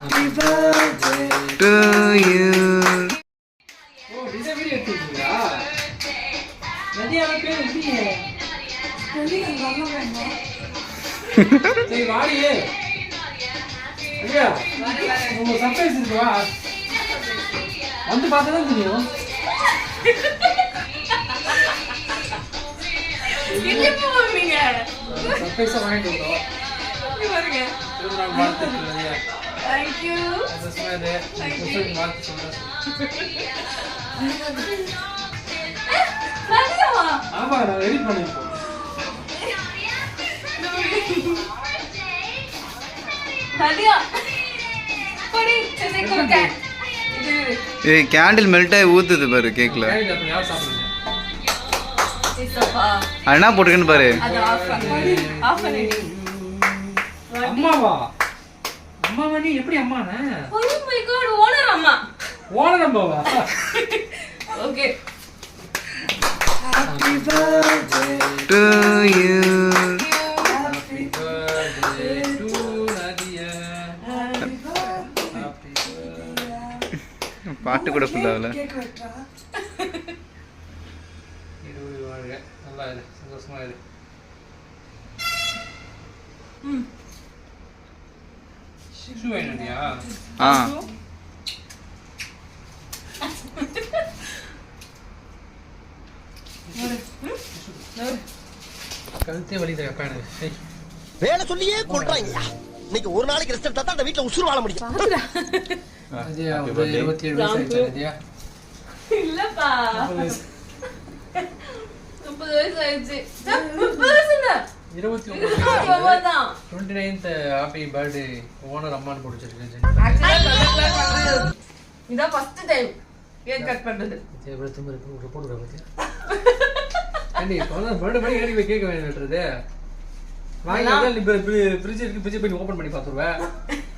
Happy birthday to you. Oh, this video எடுத்துட்டீங்களா? நதியால பேர் இல்லையே. சொல்லிங்க நல்லா வேணும். சரி வாடியே. ஐயா, உங்க சர்ப்ரைஸ் இருக்கு வா. வந்து பார்த்தா தான் தெரியும். எங்க போவீங்க? சர்ப்ரைஸா வாங்கிட்டு வந்தோம். இங்க பாருங்க. திருநாள் வாழ்த்துக்கள். Thank you. அதுஸ்மாதே. உங்களுக்கு வாழ்த்து சொல்றேன். நதியாவா? ஆமா நான் எடிட் பண்ணிருக்கோம். நதியா. படி சென்னை கொடுக்க. ஏய் கேண்டில் மெல்ட் ஆகி ஊத்துது பாரு கேக்ல. கேக் அப்ப யார் சாப்பிடுங்க? இசப்பா. அது என்ன போட்டுருக்குன்னு பாரு. அது ஆஃப் பண்ணு. ஆஃப் பண்ணு. அம்மாவா? அம்மாவா நீ எப்படி அம்மானே? Oh my god, ஓனர் அம்மா. ஓனர் அம்மாவா? Okay. Happy birthday to you. Happy birthday to Nadia. Happy birthday. பாட்டு கூட ஃபுல்லாவல. இது வாழ்க. நல்லா இரு. சந்தோஷமா இரு. சிசு வேணும்யா? ஆ. கழுத்தே வலிக்குது அப்பா எனக்கு. வேலை சொல்லியே கொள்றாங்க. இன்னைக்கு ஒரு நாளைக்கு ரெஸ்ட் எடுத்தா தான் அந்த வீட்ல உசுறு வாழ முடியும். அஜயா 27 வயசு ஆயிடுச்சு அஜயா. இல்லப்பா. 30 வயசு ஆயிடுச்சு. 30 வயசுல 29 தான். 29th ஹாப்பி பர்த்டே ஓனர் அம்மான்னு போட்டுச்சிருக்கு. ஆக்சுவலா இதான் ஃபர்ஸ்ட் டைம் கேக் கட் பண்றது. எவ்வளவு திமிரு இருக்கு ஒரு போடுற பத்தியா? அண்ணி போன பர்த்டே பண்ணி கேக் கேக் வேணும்ன்றது. வாங்கி வந்து ஃப்ரிட்ஜ் இருக்கு ஃப்ரிட்ஜ் போய் ஓபன் பண்ணி பாத்துருவே.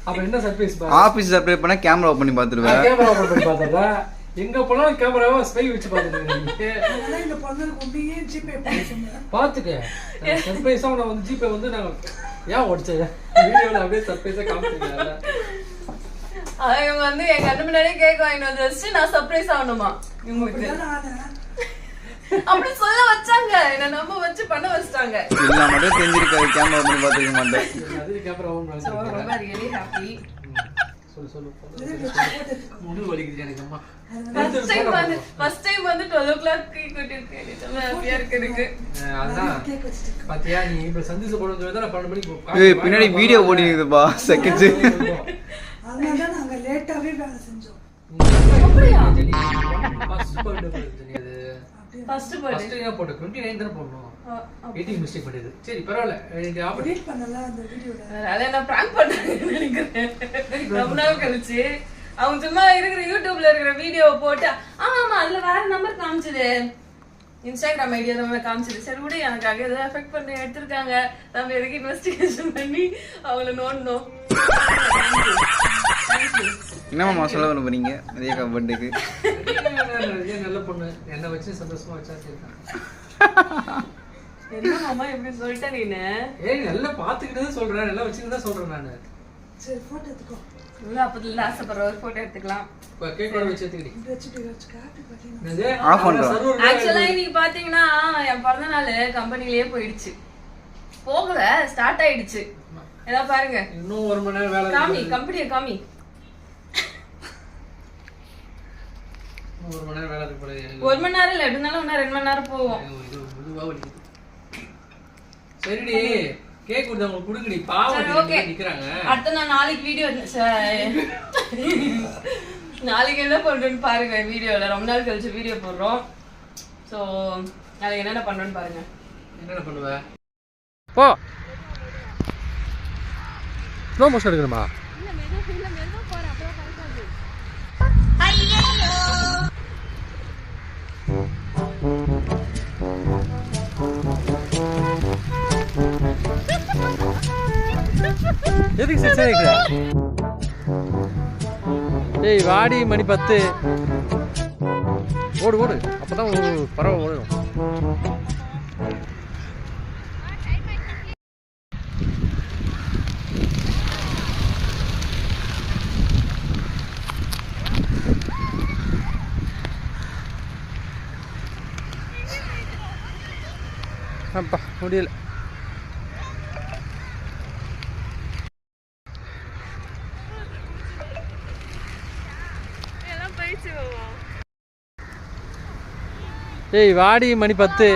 அப்ப என்ன சர்ப்ரைஸ் பா? ஆபீஸ் சர்ப்ரைஸ் பண்ணா கேமரா ஓபன் பண்ணி பாத்துருவேன். கேமரா ஓபன் பண்ணி பாத்துறதா? எங்க போனாலும் கேமராவை ஸ்பை வச்சு பாத்துட்டு இருக்கீங்க. அதனால இந்த பொண்ணுக்கு ஒண்ணுயே ஜிபே பண்ணுங்க. பாத்துக்க. சர்ப்ரைஸா நான் வந்து ஜிபே வந்து நான் ஏன் ஓடிச்சேன்? வீடியோல அப்படியே சர்ப்ரைஸா காமிச்சிருக்கேன்ல. அவங்க வந்து என் கண்ணு முன்னாடியே கேக் வாங்கிட்டு வந்து வச்சு நான் சர்ப்ரைஸ் ஆகணுமா இவங்களுக்கு? அப்படி சொல்ல வச்சாங்க, என்ன நம்ப வச்சு பண்ண வச்சிட்டாங்க. இல்ல மட்டும் தெரிஞ்சிருக்காது கேமரா ஓபன் பண்ணி பாத்துக்க மாட்டேன். அது கேமரா ஓபன் பண்ணி ரொம்ப ரியலி ஹாப்பி. சொல்லு முழு வலிக்குது எனக்கு அம்மா. ஃபர்ஸ்ட் டைம் வந்து 12 o'clock கேக் வெட்டிருக்கேன். ரொம்ப ஹாப்பியா இருக்கு எனக்கு. அதான் பாத்தியா நீ இப்ப சந்தீஸ் போடுறது வந்து நான் 12 மணிக்கு ஏய் பின்னாடி வீடியோ ஓடிக்குதுப்பா செகண்ட்ஸ். அதனால தான் நாங்க லேட்டாவே வேலை செஞ்சோம். அப்படியா? ஃபர்ஸ்ட் பர்த்டே போடுறது அது. ஃபர்ஸ்ட் பர்த்டே ஃபர்ஸ்ட் ஏன் போட்ட 29 தான போடணும். 18 மிஸ்டேக் பண்ணிது. சரி பரவாயில்ல. இது ஆபரேட் எடிட் பண்ணல அந்த வீடியோல. அத நான் பிராங்க் பண்ணேன்னு நினைக்கிறேன். ரொம்ப நாள் கழிச்சு அவங்க சும்மா இருக்கிற யூடியூப்ல இருக்கிற வீடியோவை போட்டு ஆமா அதுல வேற நம்பர் காமிச்சது, இன்ஸ்டாகிராம் ஐடியா தான் காமிச்சது. சரி விட எனக்காக ஏதோ எஃபெக்ட் பண்ணி எடுத்திருக்காங்க, நம்ம எதுக்கு இன்வெஸ்டிகேஷன் பண்ணி அவங்கள நோண்டணும். என்னம்மா சொல்ல வர போறீங்க மதியக்கா பர்த்டேக்கு? நல்ல பொண்ணு என்ன வச்சு சந்தோஷமா வச்சா சரிதான். என்ன மாமா இப்படி சொல்லிட்ட நீனு? ஏய் நல்லா பாத்துக்கிட்டு சொல்றேன், நல்லா வச்சுக்கிட்டு தான் சொல்றேன் நானு. சரி போட்டோ எடுத்துக்கோ. இல்ல அப்பத்துல ஆசைப்படுற ஒரு போட்டோ எடுத்துக்கலாம். கேக் கூட வச்சு எடுத்துக்கிடி. இந்த வச்சு காப்பி பாத்தீங்க. இது ஆஃப் பண்றோம். ஆக்சுவலா இன்னைக்கு பாத்தீங்கன்னா என் பிறந்த நாள் கம்பெனிலேயே போயிடுச்சு. போகல, ஸ்டார்ட் ஆயிடுச்சு. ஏதா பாருங்க இன்னும் 1 மணி நேரம் வேலை காமி, கம்பெனியை காமி. 1 மணி நேரம் வேலை இருக்கு போல. 1 மணி நேரம் இல்ல, எப்படினாலும் 2 மணி நேரம் போவோம். இது முதுவா வலிக்குது. சரிடி கேக் கொடுத்து அவங்க குடுங்கடி பாவம் நிக்கறாங்க. அடுத்து நான் நாளைக்கு வீடியோ நாளைக்கு என்ன பண்றேன்னு பாருங்க வீடியோல. ரொம்ப நாள் கழிச்சு வீடியோ போடுறோம். சோ நாளைக்கு என்னென்ன பண்றோம்னு பாருங்க. என்னென்ன பண்ணுவ? போ ஸ்லோ மோஷன் எடுக்கணுமா? இல்ல மெதுவா போறேன் அப்புறம் கரெக்டாது. எதுக்கு சிரிச்சா இருக்கிற? ஏய் வாடி மணி 10. ஓடு ஓடு அப்பதான் பரவ ஓடும். அப்பா முடியல. ஏய் வாடி, மணி 10.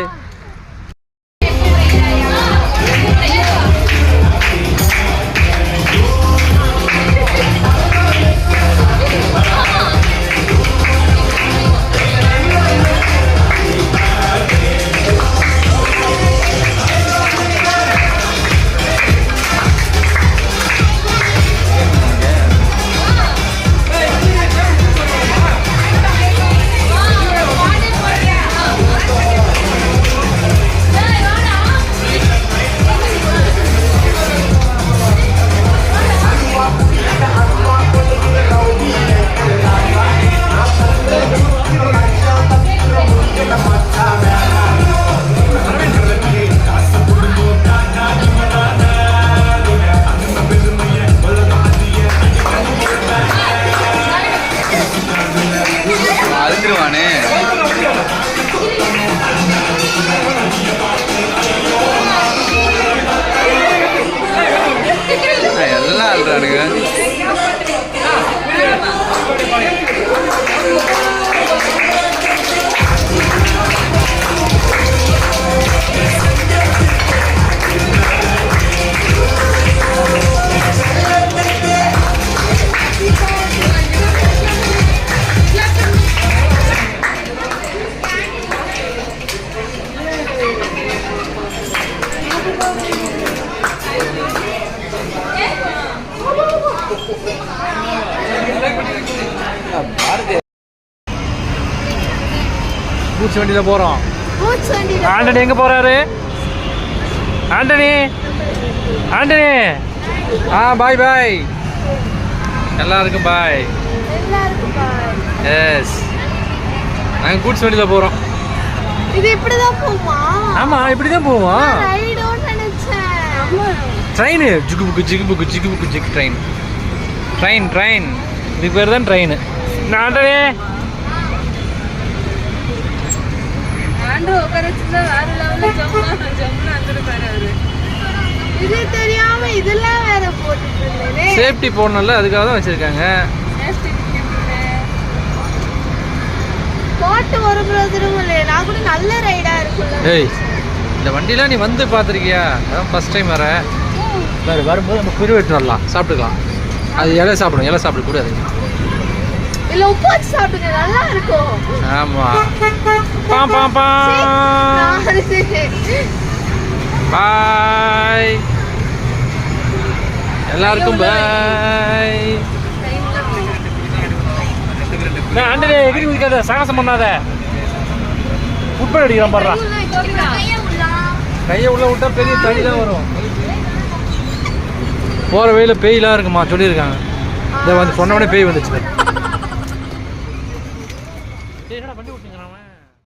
அழுந்துருவானே. எல்லாம் அழுறானுங்க. பூச்சி வண்டியில் போகிறோம். ஆண்டனி எங்கே போகிறாரு? ஆண்டனி, ஆண்டனி. பாய் பாய் எல்லாருக்கும் பாய். எஸ், நாங்கள் கூட்ஸ் வண்டியில் போகிறோம். இது இப்படி தான் போகுமா? ஆமாம், இப்படி தான் போவோம். ரைடோன்னு நினைச்சேன். ட்ரெயின் ஜிகு புக்கு ஜிகு புக்கு ஜிகு புக்கு ஜிகு ட்ரெயின். ட்ரெயின் ட்ரெயின் இதுக்கு பேர் தான் ட்ரெயின். ஆண்டனி ஆண்டோ உட்கார வச்சிருந்தா வேற லெவல்ல ஜம்ப்ல வந்துருக்காரு அவரு. இது தெரியாம இதெல்லாம் வேற போட்டுட்டு இருந்தேனே. சேஃப்டி போடணும்ல, அதுக்காக தான் வச்சிருக்காங்க. போட்டு ஒரு பிரதரும் இல்லை. நான் கூட நல்ல ரைடா இருக்குல்ல. ஏய், இந்த வண்டிலாம் நீ வந்து பார்த்துருக்கியா? அதான் ஃபர்ஸ்ட் டைம் வர. வேறு வரும்போது நம்ம குரு வெட்டு வரலாம், சாப்பிட்டுக்கலாம். அது இலை சாப்பிடும், இலை சாப்பிடக்கூடாது. இல்ல உப்பு வச்சு சாப்பிடுங்க, நல்லா இருக்கும். ஆமாம். Bomb bomb bomb. பாய் எல்லாருக்கும் பாய். ஆண்டனே எகிரி குதிக்காத, சாகசம் பண்ணாத. உட்பட அடிக்கிறான் பாடுறா. கையை உள்ள விட்டா பெரிய தடி தான் வரும். போகிற வழியில் பேயெலாம் இருக்குமா சொல்லியிருக்காங்க. இதை வந்து சொன்னவொடனே பேய் வந்துச்சு. என்னடா வண்டி விட்டீங்க?